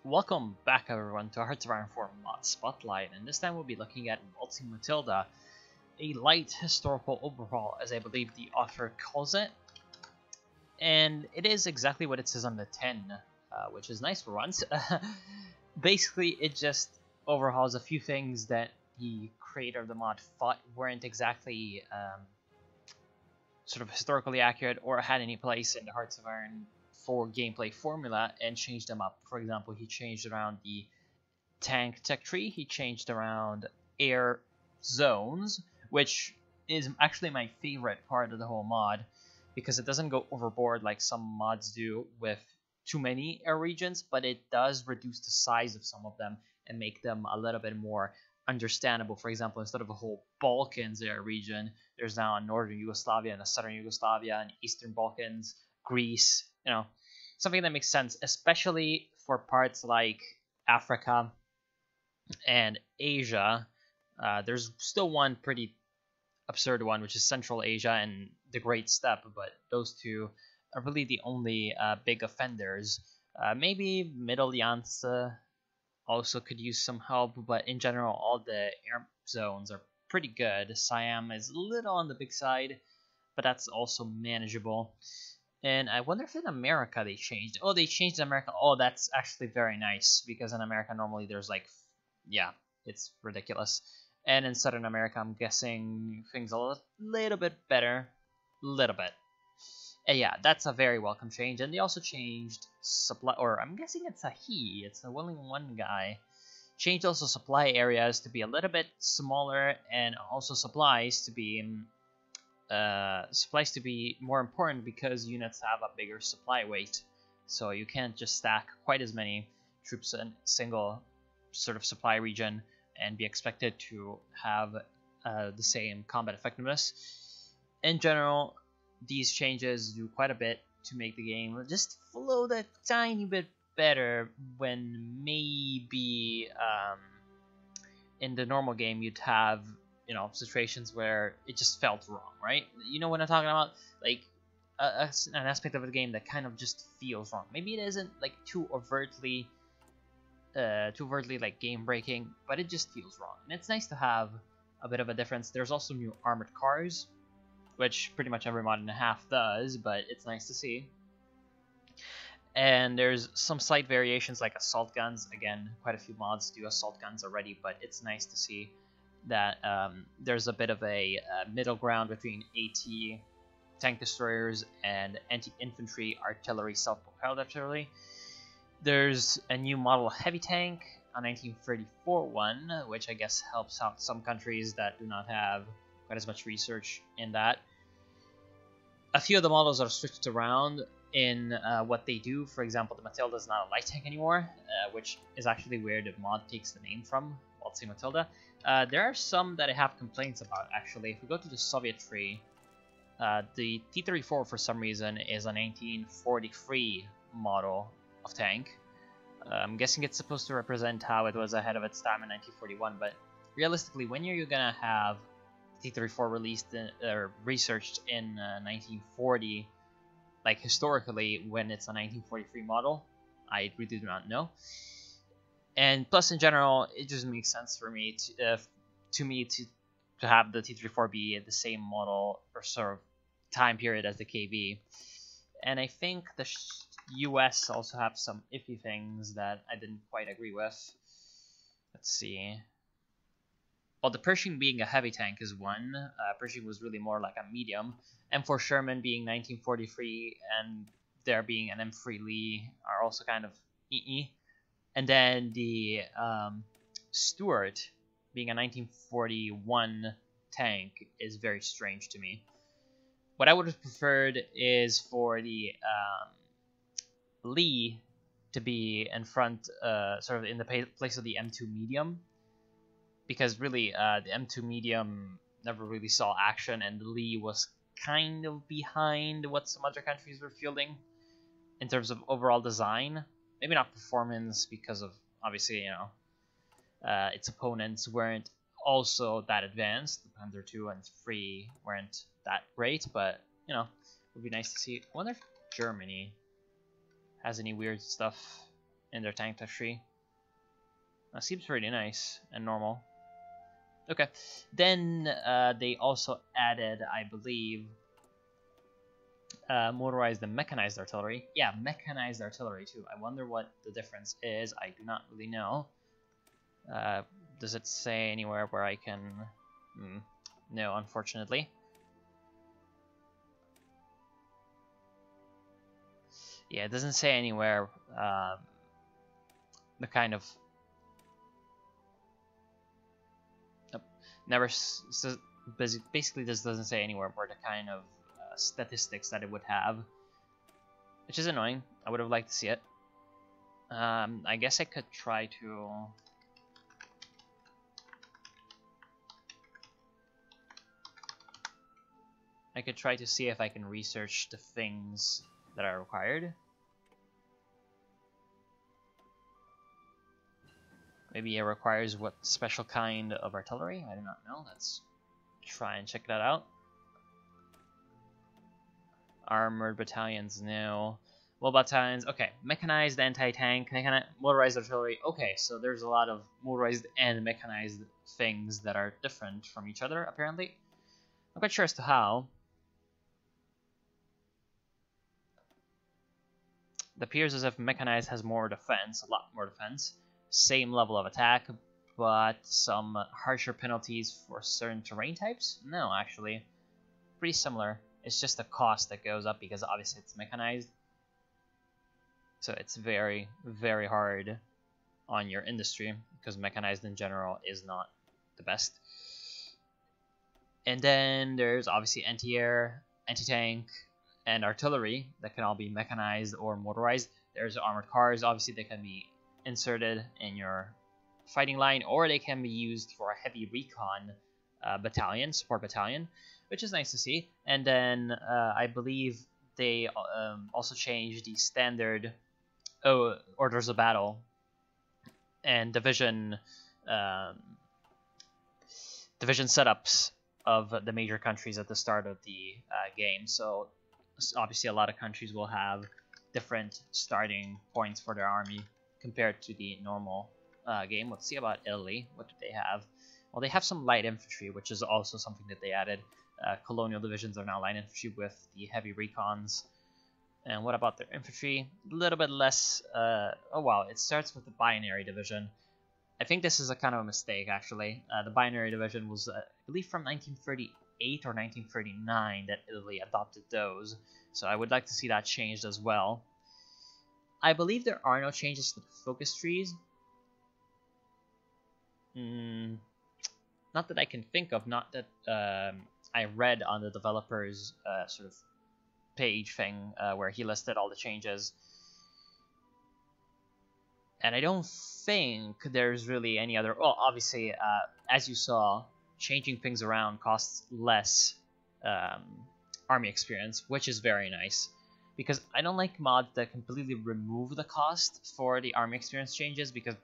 Welcome back everyone to Hearts of Iron 4 Mod Spotlight, and this time we'll be looking at Waltzing Matilda, a light historical overhaul as I believe the author calls it. And it is exactly what it says on the tin, which is nice for once. Basically, it just overhauls a few things that the creator of the mod thought weren't exactly sort of historically accurate or had any place in the Hearts of Iron 4 gameplay formula, and changed them up. For example, he changed around the tank tech tree, he changed around air zones, which is actually my favorite part of the whole mod, because it doesn't go overboard like some mods do with too many air regions, but it does reduce the size of some of them and make them a little bit more understandable. For example, instead of a whole Balkans air region, there's now a northern Yugoslavia and a southern Yugoslavia and eastern Balkans, Greece, something that makes sense, especially for parts like Africa and Asia. There's still one pretty absurd one, which is Central Asia and the Great Steppe, but those two are really the only big offenders. Maybe Middle Yansa also could use some help, but in general, all the air zones are pretty good. Siam is a little on the big side, but that's also manageable. And I wonder if in America they changed. Oh, they changed in America. Oh, that's actually very nice, because in America normally there's like, yeah, it's ridiculous. And in Southern America, I'm guessing things a little bit better. Little bit. And yeah, that's a very welcome change. And they also changed supply, or I'm guessing it's a he. It's a willing one guy. Changed also supply areas to be a little bit smaller, and also supplies to be more important because units have a bigger supply weight, so you can't just stack quite as many troops in a single sort of supply region and be expected to have the same combat effectiveness. In general, these changes do quite a bit to make the game just flow that tiny bit better, when maybe in the normal game you'd have situations where it just felt wrong, right? You know what I'm talking about? Like an aspect of the game that kind of just feels wrong. Maybe it isn't like too overtly like game breaking, but it just feels wrong. And it's nice to have a bit of a difference. There's also new armored cars, which pretty much every mod and a half does, but it's nice to see. And there's some slight variations like assault guns. Again, quite a few mods do assault guns already, but it's nice to see that there's a bit of a middle ground between AT tank destroyers and anti-infantry artillery, self-propelled artillery. There's a new model heavy tank, a 1934 one, which I guess helps out some countries that do not have quite as much research in that. A few of the models are switched around in what they do. For example, the Matilda is not a light tank anymore, which is actually where the mod takes the name from, Waltzing Matilda. There are some that I have complaints about, actually. If we go to the Soviet tree, the T-34 for some reason is a 1943 model of tank. I'm guessing it's supposed to represent how it was ahead of its time in 1941, but realistically, when you're gonna have T-34 released or researched in 1940, like historically, when it's a 1943 model, I really do not know. And plus, in general, it just makes sense for me to have the T-34 be the same model or sort of time period as the KV. And I think the US also have some iffy things that I didn't quite agree with. Let's see. Well, the Pershing being a heavy tank is one. Pershing was really more like a medium. M4 Sherman being 1943 and there being an M3 Lee are also kind of And then the Stuart being a 1941 tank is very strange to me. What I would have preferred is for the Lee to be in front, sort of in the place of the M2 medium, because really the M2 medium never really saw action, and the Lee was kind of behind what some other countries were fielding in terms of overall design. Maybe not performance, because of obviously its opponents weren't also that advanced. The Panzer II and III weren't that great, but it would be nice to see. I wonder if Germany has any weird stuff. in their tank tree. That seems pretty nice and normal. Okay, then they also added, I believe, motorized and mechanized artillery. Yeah, mechanized artillery too. I wonder what the difference is. I do not really know. Does it say anywhere where I can... No, unfortunately. Yeah, it doesn't say anywhere the kind of... Never basically this doesn't say anywhere where the kind of statistics that it would have, which is annoying. I would have liked to see it. I guess I could try to... see if I can research the things that are required. Maybe it requires what special kind of artillery? I do not know. Let's try and check that out. Armored battalions, no. Well, battalions, okay. Mechanized anti-tank, motorized artillery. Okay, so there's a lot of motorized and mechanized things that are different from each other, apparently. I'm quite sure as to how. It appears as if mechanized has more defense, a lot more defense. Same level of attack, but some harsher penalties for certain terrain types? No, actually. Pretty similar. It's just the cost that goes up because obviously it's mechanized. So it's very, very hard on your industry because mechanized in general is not the best. And then there's obviously anti-air, anti-tank, and artillery that can all be mechanized or motorized. There's armored cars, obviously they can be inserted in your fighting line, or they can be used for a heavy recon battalion, support battalion, which is nice to see. And then I believe they also changed the standard orders of battle and division setups of the major countries at the start of the game. So obviously a lot of countries will have different starting points for their army compared to the normal game. Let's see about Italy. What do they have? Well, they have some light infantry, which is also something that they added. Colonial divisions are now light infantry with the heavy recons. And what about their infantry? A little bit less... oh wow, it starts with the binary division. I think this is a kind of a mistake, actually. The binary division was, I believe, from 1938 or 1939 that Italy adopted those. So I would like to see that changed as well. I believe there are no changes to the focus trees. Not that I can think of, not that I read on the developer's sort of page thing where he listed all the changes. And I don't think there's really any other... Well, obviously, as you saw, changing things around costs less army experience, which is very nice. Because I don't like mods that completely remove the cost for the army experience changes, because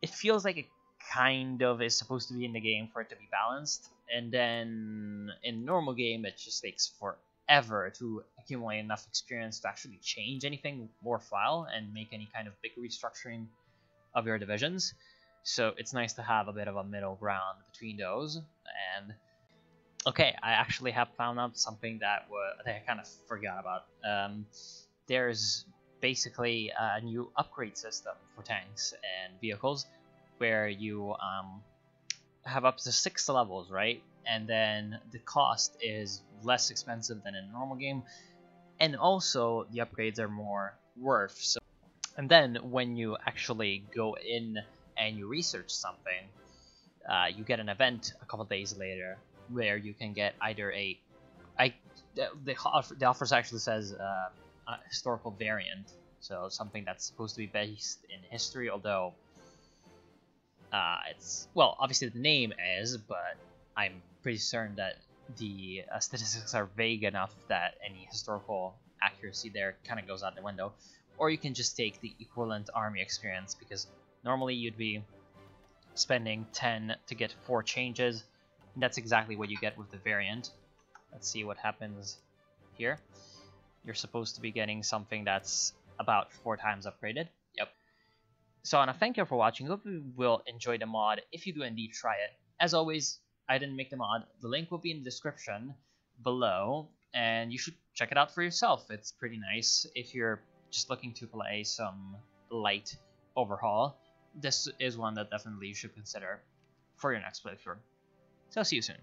it feels like it kind of is supposed to be in the game for it to be balanced. And then in normal game, it just takes forever to accumulate enough experience to actually change anything worthwhile and make any kind of big restructuring of your divisions. So it's nice to have a bit of a middle ground between those. And okay, I actually have found out something that I kind of forgot about. There's basically a new upgrade system for tanks and vehicles where you have up to 6 levels, right? And then the cost is less expensive than in a normal game, and also the upgrades are more worth. So, and then when you actually go in and you research something, you get an event a couple days later where you can get either the offer actually says a historical variant, so something that's supposed to be based in history, although it's, well, obviously the name is, but I'm pretty certain that the statistics are vague enough that any historical accuracy there kind of goes out the window. Or you can just take the equivalent army experience, because normally you'd be spending 10 to get 4 changes, and that's exactly what you get with the variant. Let's see what happens here. You're supposed to be getting something that's about 4 times upgraded. Yep. So I want to thank you for watching. Hope you will enjoy the mod if you do indeed try it. As always, I didn't make the mod. The link will be in the description below, and you should check it out for yourself. It's pretty nice if you're just looking to play some light overhaul. This is one that definitely you should consider for your next playthrough. So see you soon.